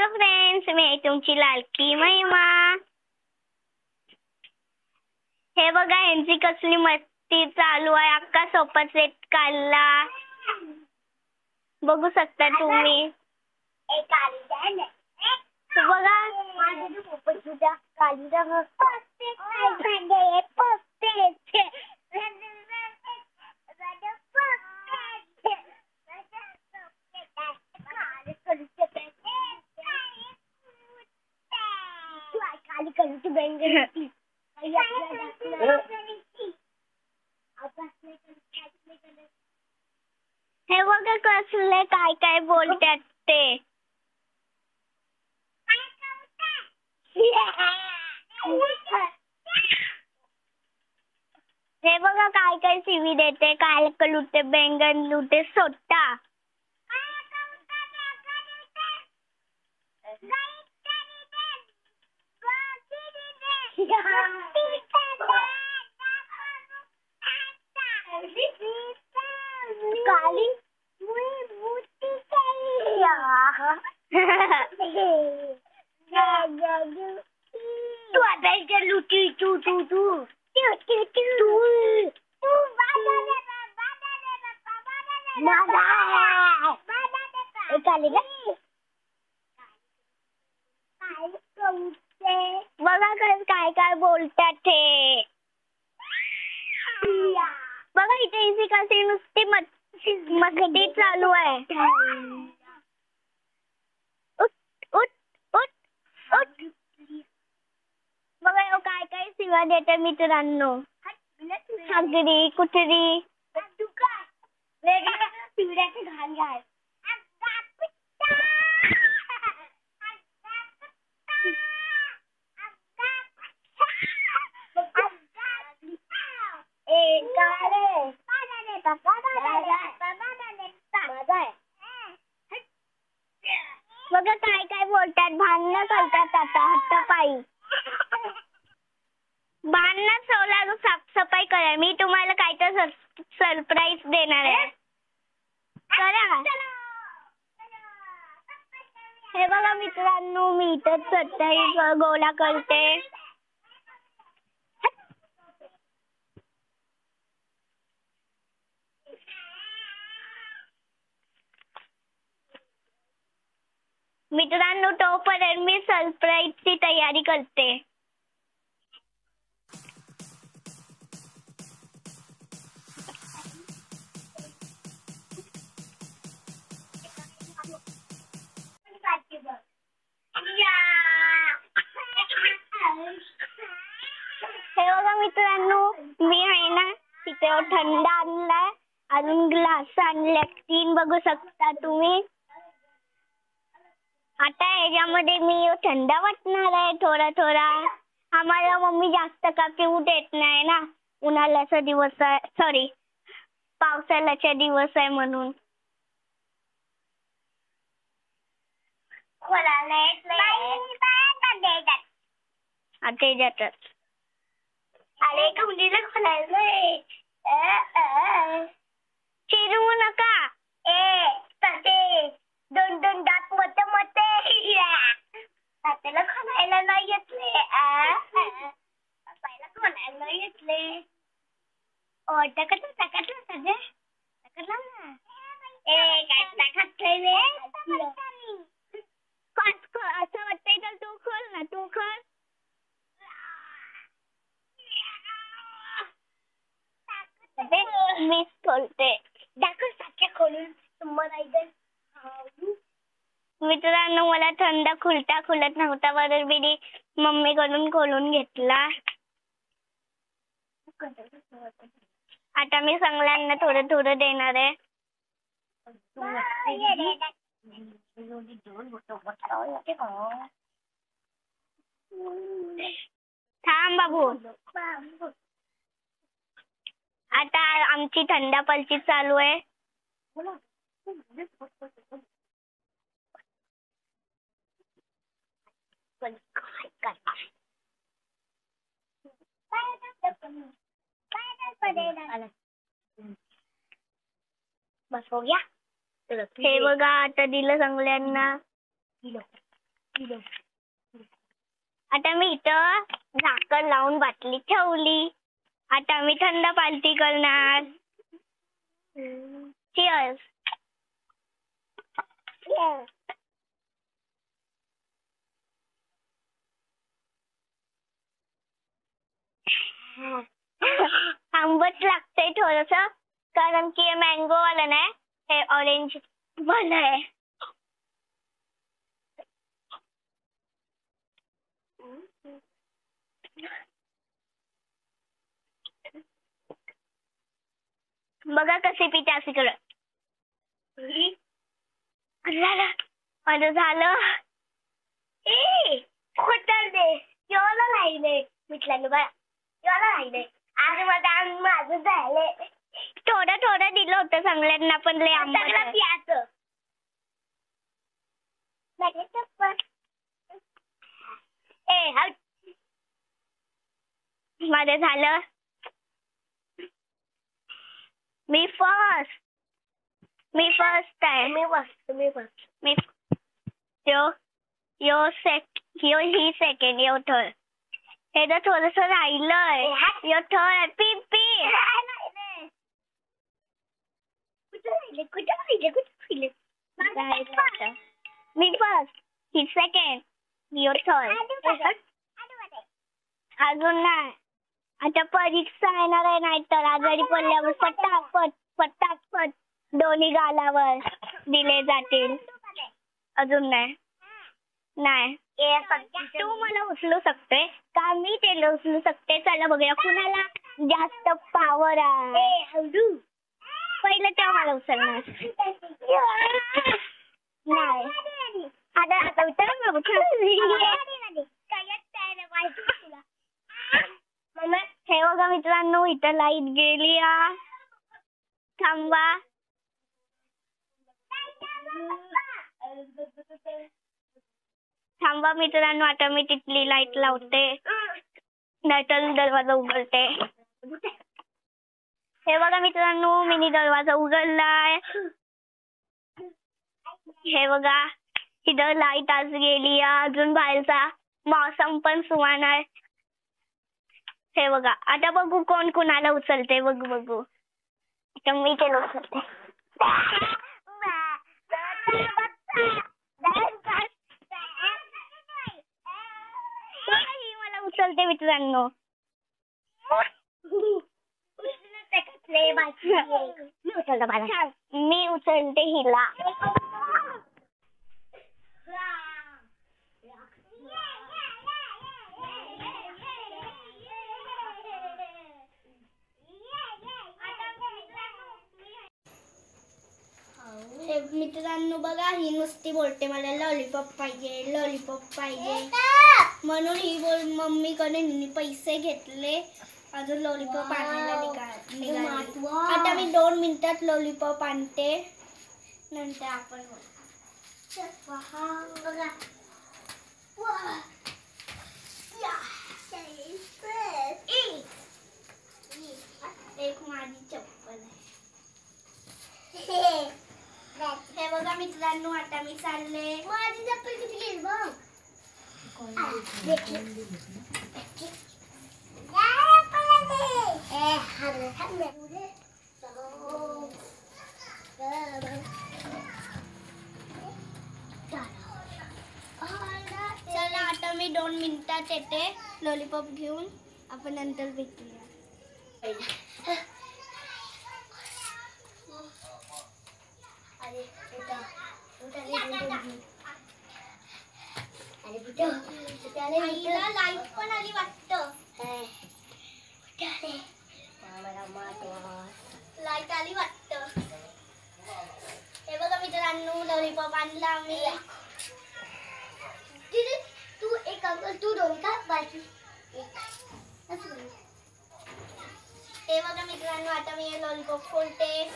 Hello friends, मी तुमची लाडकी महिमा. हे बघा यांची कसली मस्ती चालू आहे. अख्खा सोफा सेट काढला, बघू शकता तुम्ही. बघा हे बघा कसले काय काय बोलतात ते. हे बघा काय काय शिवी देते. कालक लुटे, बैंगन लुटे, सोटा. तू आता लुटी तू तू तू बघा काय काय बोलतात ते. बघा इथे इसी कशी नुसती मस्ती चालू आहे. उठ उठ उठ उठ. बघा काय काय शिवा देते मित्रांनो. हगरी कुठरी घाण घाल. बघा काय काय बोलतात. भांडणं करतात आता हातापायी. भांडणं सोडल्यावर साफसफाई करा. मी तुम्हाला काय तर सरप्राईज देणार आहे. करा. हे बघा मित्रांनो, मी इथं चटई गोळा करते. मित्रांनो तोपर्यंत मी सरप्राईजची तयारी करते. हे बघा मित्रांनो, मी आहे ना तिथे थंड आणलाय, अजून ग्लास आणले 3 बघू शकता तुम्ही. आता याच्यामध्ये मी थंड वाटणार आहे थोडा थोडा. आम्हाला मम्मी जास्त का पिऊ देत नाही ना, उन्हाळ्याचा दिवस आहे, सॉरी पावसाळ्याचा दिवस आहे म्हणून. आता जातात. अरे कुंडीला खोलायचंय. चिरवू नका. तसे 2 दात मोठे मोठे. त्याला खोलायला नाही येतले. पहिला खोलायला नाही येतले. टाकत सगळे टाकला ना. काय टाकत असं वाटतंय तर तू खोल ना. तू खोल. मीच खोलते. दाखव सारख्या खोलून मित्रांनो, मला थंड खुलत नव्हता बरोबर मी मम्मीकडून खोलून घेतला. आता मी सगळ्यांना थोडं थोडं देणार आहे. थांब बाबू. आता आमची थंड पलची चालू आहे. बस हो गया. हे बघा आता दिलं सगळ्यांना. आता मी इथं झाकण लावून बाटली ठेवली. आता मी थंड पार्टी करणार. चिअर्स. आंबट लागतंय थोडस, कारण की हे मँगो वाला नाही, हे ऑरेंज वाला आहे. बघा कसे पिते असे करत. माझं झालं. खोटं दे. केवढं राहिले म्हटलं बघा, केवढं राहिले. आणि माझं झालंय. थोडं थोडं दिलं होतं सगळ्यांना, पण लय आंबट प्यायचं. माझं झालं. मी फर्स्ट आहे. ही सेकंड, यो थर्ड. हे तर थोडस राहिलंय. यो थर्ड. पी मी फर्स्ट, ही सेकंड, यो थर्ड. अजून नाही. आता परीक्षा येणार आहे, नाही तर आजारी पडल्यावर पटापट दोन्ही गालावर दिले जातील. अजून नाही. तू मला उचलू शकते का? मी त्याला उचलू शकते. चला बघूया कुणाला जास्त पावर आहे. पहिलं तेव्हा मला उचलणार. नाही. आता उचल बघू. हे बघा मित्रांनो, इथं लाईट गेली. थांबा. मित्रांनो, आता मी तिथली लाईट लावते, नाहीतर दरवाजा उघडते. हे बघा मित्रांनो, मी दरवाजा उघडलाय. हे बघा, इथं लाईट आज गेली. अजून बाहेरचा मौसम पण सुहाना आहे. हे बघा, आता बघू कोण कुणाला उचलते. बघू. आता मी त्याला उचलते. मला उचलते मित्रांनो. मी उचलते हिला. मित्रांनो बघा, ही नुसती बोलते मला लॉलीपॉप पाहिजे, म्हणून ही मम्मीकडे पैसे घेतले, अजून लॉलीपॉप आणायला निघाली. आता मी 2 मिनिटात लॉलीपॉप आणते, नंतर आपण बघा. एक माझी चप्पल आहे. हे बघा मित्रांनो, आता मी चालले. माझी चप्पल किती गेली बघ. चला आता मी 2 मिनिटात येते लॉलीपॉप घेऊन. आपण नंतर भेटूया. आईला लाईट पण आली वाटतं. लाईट आली वाटतं. हे बघा मित्रांनो, लॉलीपॉप आणला आम्ही. तू एक अंकल, तू 2 का बाकी. हे बघा मित्रांनो, आता मी लॉलीपॉप खोलते.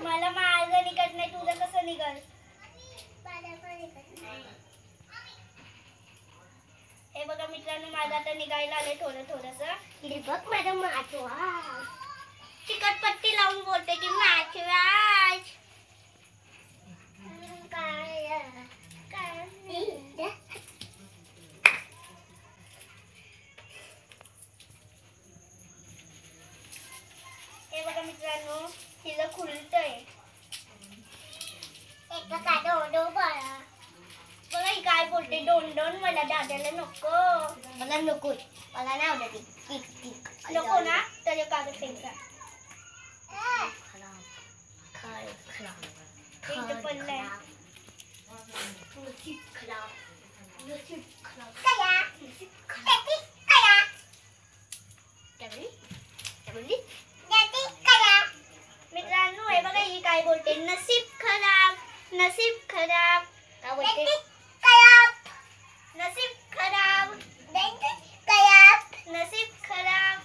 मला माझं निघत नाही, तुझं कसं निघल. हे बघा मित्रांनो, माझं आता निघायला आले थोडंसं. बघ माझं माचवाज. चिकटपट्टी लावून बोलते की माचवाज. हे बघा मित्रांनो, तिला खुलतंय. बघा ही काय बोलते, डोन मला दादाला नको. मला नको, मला नाही आवडत. नको ना, तर कागद फेका. इथं पडलंय. मित्रांनो हे बघा ही काय बोलते, नसीब खराब. नसीब खराब काय बोलते, नसीब खराब. नसीब खराब.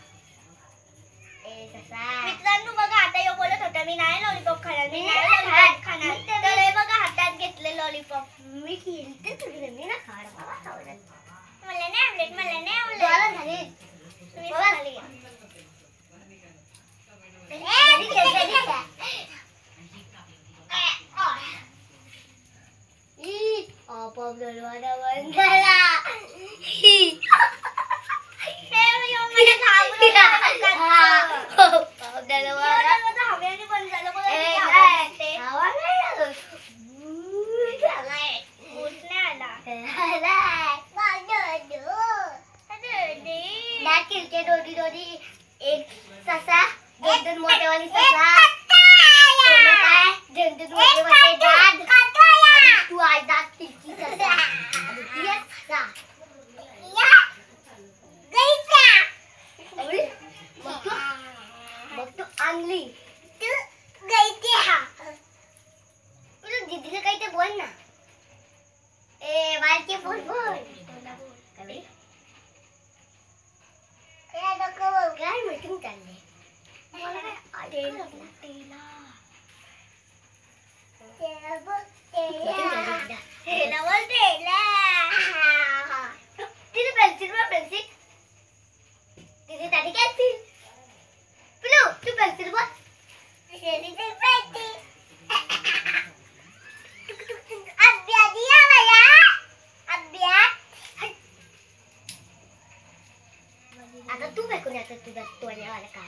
मित्रांनो बघा आता यो बोलत होता मी नाही लॉलीपॉप खाणार, मी नाही लॉलीपॉप खाणार. तर हे बघा हातात घेतले लॉलीपॉप. मी खेळते तुझे, मी ना खाणार. मला नाही आवडत, मला नाही आवडत. तुम्ही खाली या. एक ससा, दोन मोठेवाली ससा, तू आहे दात तिरकी ससा. मग तू आणली दीदीला काही ते बोल ना. ए बालके बोल बोल. काय मीटिंग चालली. आता तू फेकून तुझा तोडण्यावाला काय